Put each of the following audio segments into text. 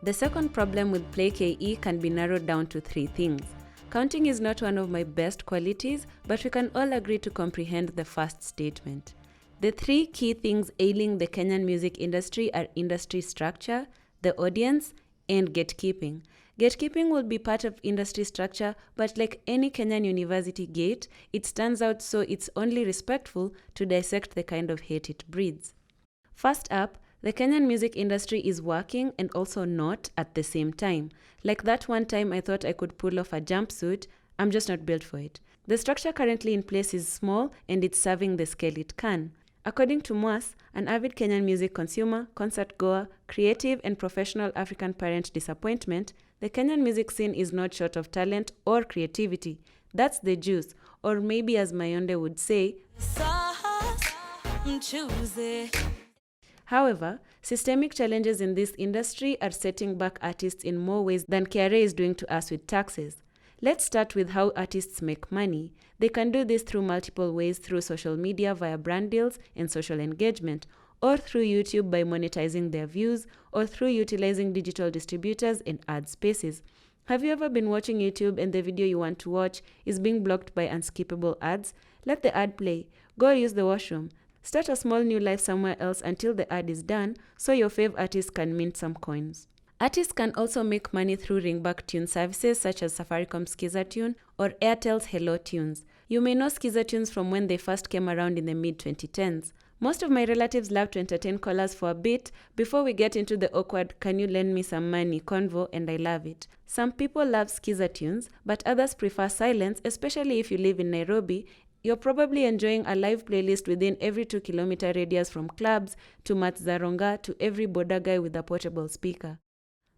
The second problem with PlayKE can be narrowed down to 3 things. Counting is not one of my best qualities, but we can all agree to comprehend the first statement. The 3 key things ailing the Kenyan music industry are industry structure, the audience, and gatekeeping. Gatekeeping will be part of industry structure, but like any Kenyan university gate, it stands out, so it's only respectful to dissect the kind of hate it breeds. First up, the Kenyan music industry is working and also not at the same time. Like that one time I thought I could pull off a jumpsuit, I'm just not built for it. The structure currently in place is small and it's serving the scale it can. According to Mwas, an avid Kenyan music consumer, concert goer, creative and professional African parent disappointment, the Kenyan music scene is not short of talent or creativity. That's the juice, or maybe as Mayonde would say, However, systemic challenges in this industry are setting back artists in more ways than KRA is doing to us with taxes. Let's start with how artists make money. They can do this through multiple ways, through social media via brand deals and social engagement, or through YouTube by monetizing their views, or through utilizing digital distributors and ad spaces. Have you ever been watching YouTube and the video you want to watch is being blocked by unskippable ads? Let the ad play. Go use the washroom. Start a small new life somewhere else until the ad is done, so your fave artist can mint some coins. Artists can also make money through ringback tune services such as Safaricom's Skiza Tune or Airtel's Hello Tunes. You may know Skiza Tunes from when they first came around in the mid-2010s. Most of my relatives love to entertain callers for a bit before we get into the awkward "can you lend me some money" convo, and I love it. Some people love Skiza Tunes, but others prefer silence, especially if you live in Nairobi. You're probably enjoying a live playlist within every 2-kilometer radius from clubs to Matzaronga to every border guy with a portable speaker.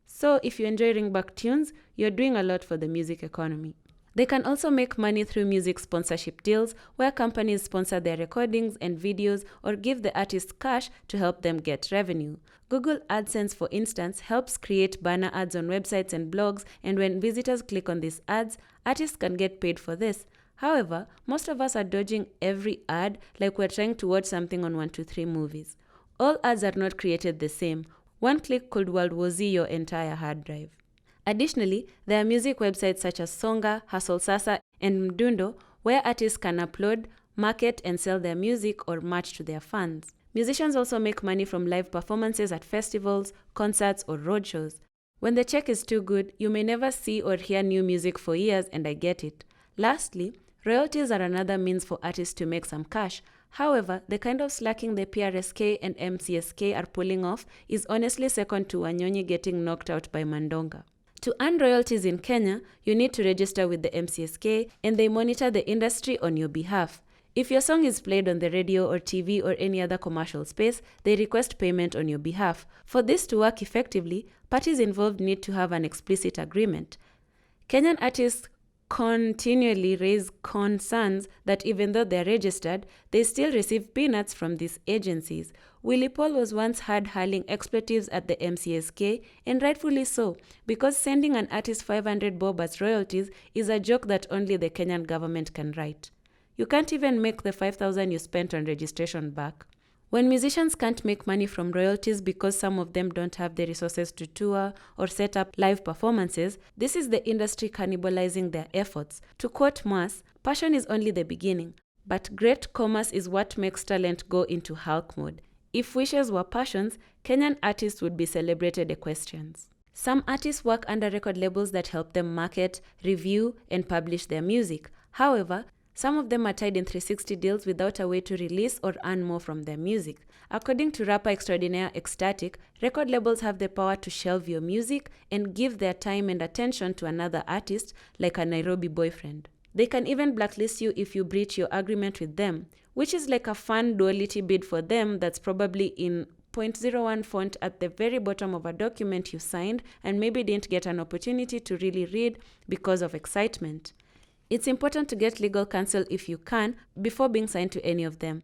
So if you enjoy ringback tunes, you're doing a lot for the music economy. They can also make money through music sponsorship deals, where companies sponsor their recordings and videos or give the artists cash to help them get revenue. Google AdSense, for instance, helps create banner ads on websites and blogs, and when visitors click on these ads, artists can get paid for this. However, most of us are dodging every ad like we're trying to watch something on 123 movies. All ads are not created the same. One click could World War Z your entire hard drive. Additionally, there are music websites such as Songa, Hustle Sasa, and Mdundo where artists can upload, market, and sell their music or merch to their fans. Musicians also make money from live performances at festivals, concerts, or roadshows. When the check is too good, you may never see or hear new music for years, and I get it. Lastly, royalties are another means for artists to make some cash. However, the kind of slacking the PRSK and MCSK are pulling off is honestly second to Wanyonyi getting knocked out by Mandonga. To earn royalties in Kenya, you need to register with the MCSK, and they monitor the industry on your behalf. If your song is played on the radio or TV or any other commercial space, they request payment on your behalf. For this to work effectively, parties involved need to have an explicit agreement. Kenyan artists continually raise concerns that even though they're registered, they still receive peanuts from these agencies. Willie Paul was once heard hurling expletives at the MCSK, and rightfully so, because sending an artist 500 bob as royalties is a joke that only the Kenyan government can write. You can't even make the 5,000 you spent on registration back. When musicians can't make money from royalties because some of them don't have the resources to tour or set up live performances, this is the industry cannibalizing their efforts. To quote Mwas, "Passion is only the beginning, but great commerce is what makes talent go into Hulk mode. If wishes were passions, Kenyan artists would be celebrated equestrians." Some artists work under record labels that help them market, review, and publish their music. However, some of them are tied in 360 deals without a way to release or earn more from their music. According to rapper extraordinaire Ecstatic, record labels have the power to shelve your music and give their time and attention to another artist, like a Nairobi boyfriend. They can even blacklist you if you breach your agreement with them, which is like a fun duality bid for them that's probably in 0.01 font at the very bottom of a document you signed and maybe didn't get an opportunity to really read because of excitement. It's important to get legal counsel if you can before being signed to any of them.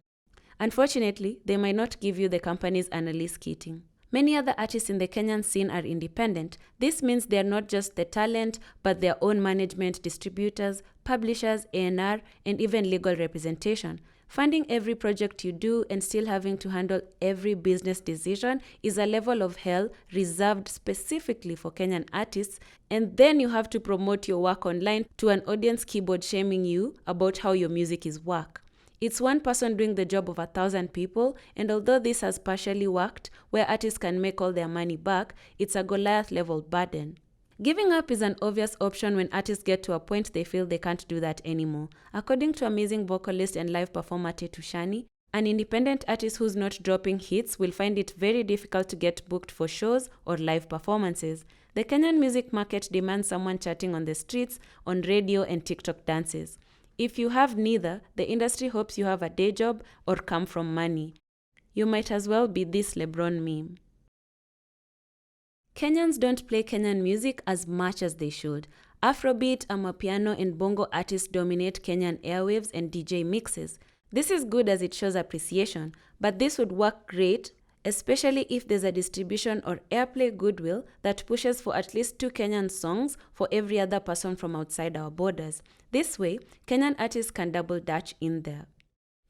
Unfortunately, they might not give you the company's Annalise Keating. Many other artists in the Kenyan scene are independent. This means they are not just the talent, but their own management, distributors, publishers, A&R, and even legal representation. Funding every project you do and still having to handle every business decision is a level of hell reserved specifically for Kenyan artists, and then you have to promote your work online to an audience keyboard shaming you about how your music is work. It's one person doing the job of 1,000 people, and although this has partially worked, where artists can make all their money back, it's a Goliath-level burden. Giving up is an obvious option when artists get to a point they feel they can't do that anymore. According to amazing vocalist and live performer Tetu Shani, an independent artist who's not dropping hits will find it very difficult to get booked for shows or live performances. The Kenyan music market demands someone chatting on the streets, on radio, and TikTok dances. If you have neither, the industry hopes you have a day job or come from money. You might as well be this LeBron meme. Kenyans don't play Kenyan music as much as they should. Afrobeat, amapiano, and bongo artists dominate Kenyan airwaves and DJ mixes. This is good as it shows appreciation, but this would work great, especially if there's a distribution or airplay goodwill that pushes for at least 2 Kenyan songs for every other person from outside our borders. This way, Kenyan artists can double dutch in there.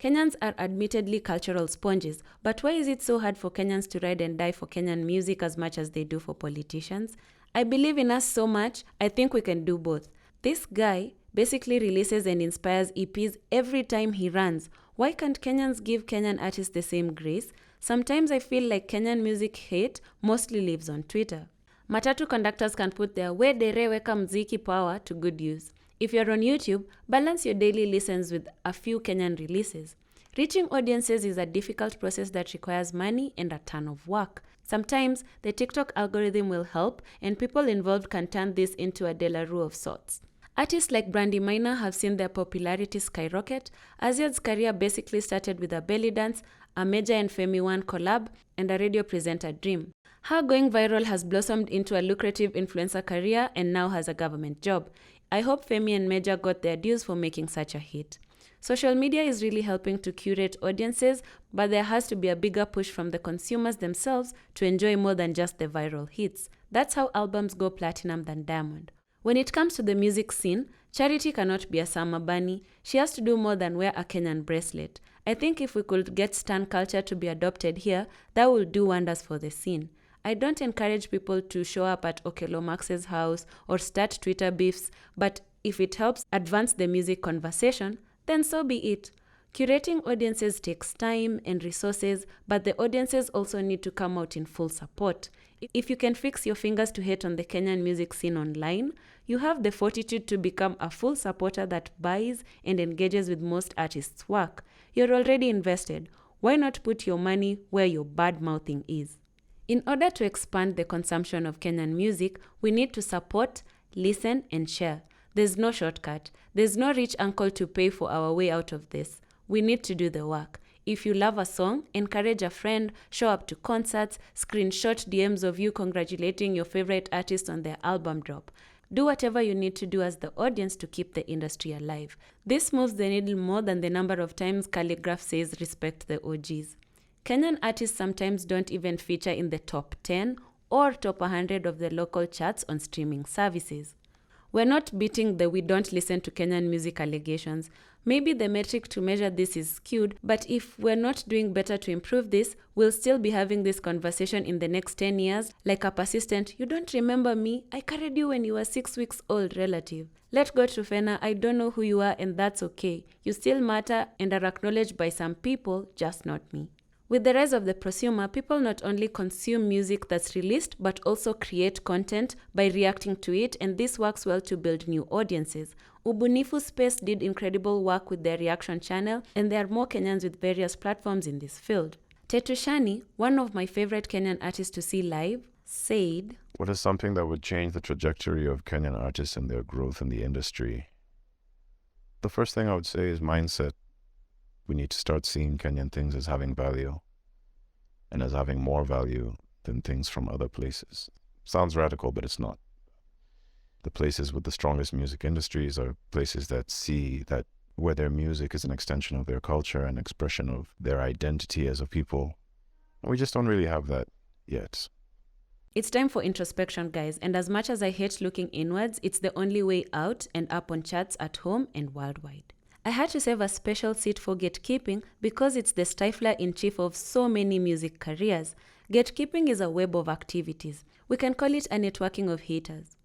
Kenyans are admittedly cultural sponges, but why is it so hard for Kenyans to ride and die for Kenyan music as much as they do for politicians? I believe in us so much, I think we can do both. This guy basically releases and inspires EPs every time he runs. Why can't Kenyans give Kenyan artists the same grace? Sometimes I feel like Kenyan music hate mostly lives on Twitter. Matatu conductors can put their "we dere weka mziki" power to good use. If you're on YouTube, balance your daily listens with a few Kenyan releases. Reaching audiences is a difficult process that requires money and a ton of work. Sometimes, the TikTok algorithm will help, and people involved can turn this into a Delarue of sorts. Artists like Brandy Minor have seen their popularity skyrocket. Aziad's career basically started with a belly dance, a Major and Femi One collab, and a radio presenter dream. Her going viral has blossomed into a lucrative influencer career and now has a government job. I hope Femi and Major got their dues for making such a hit. Social media is really helping to curate audiences, but there has to be a bigger push from the consumers themselves to enjoy more than just the viral hits. That's how albums go platinum than diamond. When it comes to the music scene, Charity cannot be a summer bunny. She has to do more than wear a Kenyan bracelet. I think if we could get stan culture to be adopted here, that would do wonders for the scene. I don't encourage people to show up at Okello Max's house or start Twitter beefs, but if it helps advance the music conversation, then so be it. Curating audiences takes time and resources, but the audiences also need to come out in full support. If you can fix your fingers to hate on the Kenyan music scene online, you have the fortitude to become a full supporter that buys and engages with most artists' work. You're already invested. Why not put your money where your bad-mouthing is? In order to expand the consumption of Kenyan music, we need to support, listen, and share. There's no shortcut. There's no rich uncle to pay for our way out of this. We need to do the work. If you love a song, encourage a friend, show up to concerts, screenshot DMs of you congratulating your favorite artist on their album drop. Do whatever you need to do as the audience to keep the industry alive. This moves the needle more than the number of times Calligraph says respect the OGs. Kenyan artists sometimes don't even feature in the top 10 or top 100 of the local charts on streaming services. We're not beating the "we don't listen to Kenyan music" allegations. Maybe the metric to measure this is skewed, but if we're not doing better to improve this, we'll still be having this conversation in the next 10 years like a persistent "you don't remember me, I carried you when you were 6 weeks old" relative. Let go Trufena, I don't know who you are and that's okay. You still matter and are acknowledged by some people, just not me. With the rise of the prosumer, people not only consume music that's released, but also create content by reacting to it, and this works well to build new audiences. Ubunifu Space did incredible work with their reaction channel, and there are more Kenyans with various platforms in this field. Tetu Shani, one of my favorite Kenyan artists to see live, said, "What is something that would change the trajectory of Kenyan artists and their growth in the industry? The first thing I would say is mindset. We need to start seeing Kenyan things as having value and as having more value than things from other places. Sounds radical, but it's not. The places with the strongest music industries are places that see that where their music is an extension of their culture and expression of their identity as a people. And we just don't really have that yet." It's time for introspection, guys, and as much as I hate looking inwards, it's the only way out and up on charts at home and worldwide. I had to save a special seat for gatekeeping because it's the stifler in chief of so many music careers. Gatekeeping is a web of activities. We can call it a networking of haters.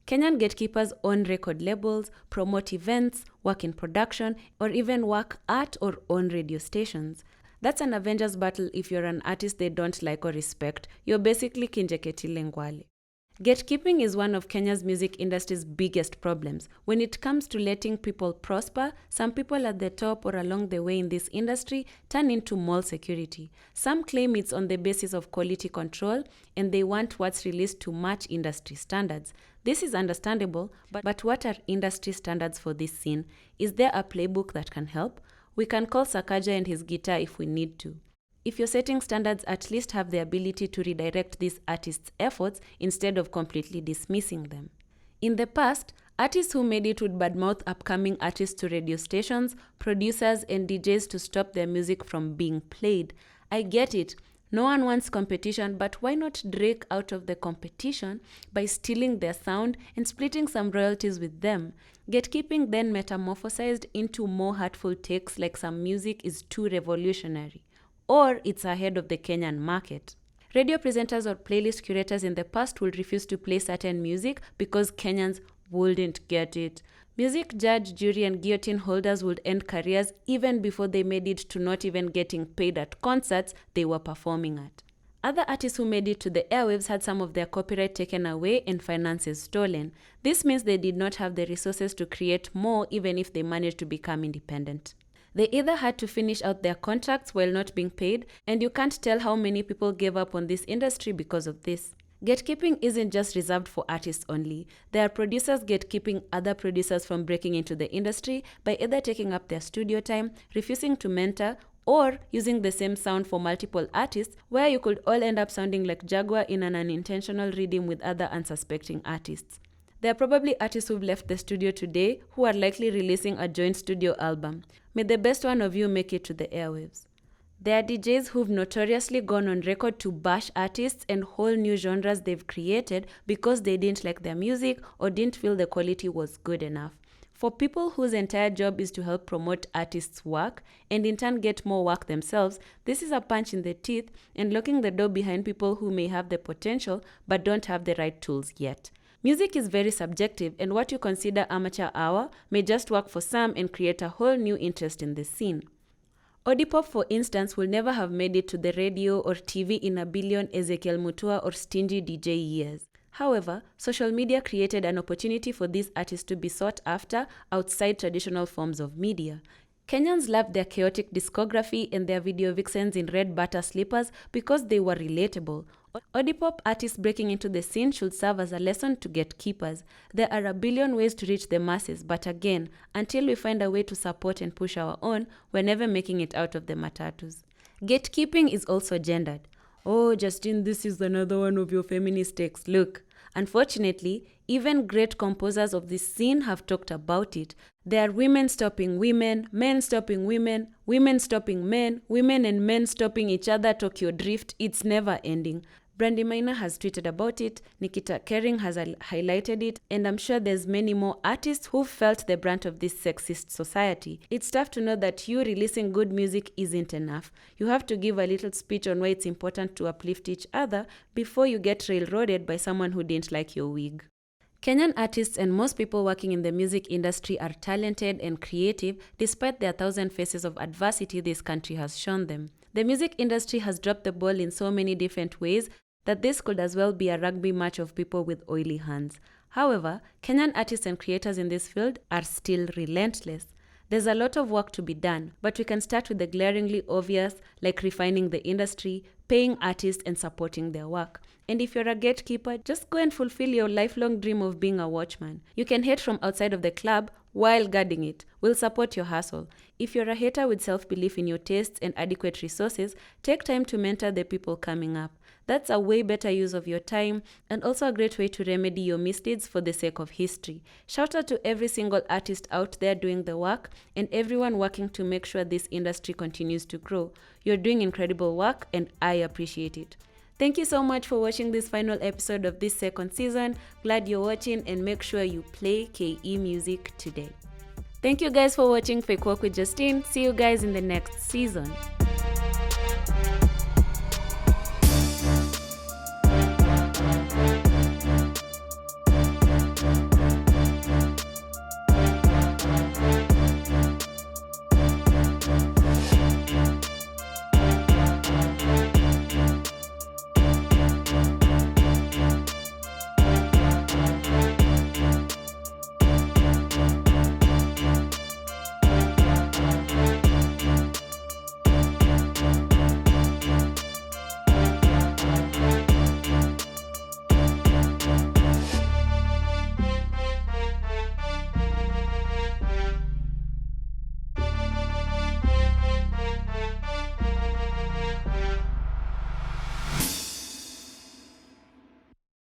Kenyan gatekeepers own record labels, promote events, work in production, or even work at or own radio stations. That's an Avengers battle if you're an artist they don't like or respect. You're basically Kinjeketile Ngwale. Gatekeeping is one of Kenya's music industry's biggest problems. When it comes to letting people prosper, some people at the top or along the way in this industry turn into mall security. Some claim it's on the basis of quality control and they want what's released to match industry standards. This is understandable, but what are industry standards for this scene? Is there a playbook that can help? We can call Sakaja and his guitar if we need to. If you're setting standards, at least have the ability to redirect these artists' efforts instead of completely dismissing them. In the past, artists who made it would badmouth upcoming artists to radio stations, producers, and DJs to stop their music from being played. I get it. No one wants competition, but why not Drake out of the competition by stealing their sound and splitting some royalties with them? Gatekeeping then metamorphosized into more hurtful takes like some music is too revolutionary, or it's ahead of the Kenyan market. Radio presenters or playlist curators in the past would refuse to play certain music because Kenyans wouldn't get it. Music judge, jury, and guillotine holders would end careers even before they made it to not even getting paid at concerts they were performing at. Other artists who made it to the airwaves had some of their copyright taken away and finances stolen. This means they did not have the resources to create more even if they managed to become independent. They either had to finish out their contracts while not being paid, and you can't tell how many people gave up on this industry because of this. Gatekeeping isn't just reserved for artists only. There are producers gatekeeping other producers from breaking into the industry by either taking up their studio time, refusing to mentor, or using the same sound for multiple artists, where you could all end up sounding like Jaguar in an unintentional rhythm with other unsuspecting artists. There are probably artists who've left the studio today who are likely releasing a joint studio album. May the best one of you make it to the airwaves. There are DJs who've notoriously gone on record to bash artists and whole new genres they've created because they didn't like their music or didn't feel the quality was good enough. For people whose entire job is to help promote artists' work and in turn get more work themselves, this is a punch in the teeth and locking the door behind people who may have the potential but don't have the right tools yet. Music is very subjective, and what you consider amateur hour may just work for some and create a whole new interest in the scene. Odipop, for instance, will never have made it to the radio or TV in a billion Ezekiel Mutua or stingy DJ years. However, social media created an opportunity for these artists to be sought after outside traditional forms of media. Kenyans loved their chaotic discography and their video vixens in red butter slippers because they were relatable. Odipop artists breaking into the scene should serve as a lesson to gatekeepers. There are a billion ways to reach the masses, but again, until we find a way to support and push our own, we're never making it out of the matatus. Gatekeeping is also gendered. Oh, Justine, this is another one of your feminist takes. Look, unfortunately, even great composers of this scene have talked about it. There are women stopping women, men stopping women, women stopping men, women and men stopping each other, Tokyo Drift. It's never ending. Brandy Maina has tweeted about it, Nikita Kering has highlighted it, and I'm sure there's many more artists who felt the brunt of this sexist society. It's tough to know that you releasing good music isn't enough. You have to give a little speech on why it's important to uplift each other before you get railroaded by someone who didn't like your wig. Kenyan artists and most people working in the music industry are talented and creative despite their thousand faces of adversity this country has shown them. The music industry has dropped the ball in so many different ways that this could as well be a rugby match of people with oily hands. However, Kenyan artists and creators in this field are still relentless. There's a lot of work to be done, but we can start with the glaringly obvious, like refining the industry, paying artists, and supporting their work. And if you're a gatekeeper, just go and fulfill your lifelong dream of being a watchman. You can hate from outside of the club while guarding it. We'll support your hustle. If you're a hater with self-belief in your tastes and adequate resources, take time to mentor the people coming up. That's a way better use of your time and also a great way to remedy your misdeeds for the sake of history. Shout out to every single artist out there doing the work and everyone working to make sure this industry continues to grow. You're doing incredible work and I appreciate it. Thank you so much for watching this final episode of this second season. Glad you're watching and make sure you play KE music today. Thank you guys for watching Fake Work with Justine. See you guys in the next season.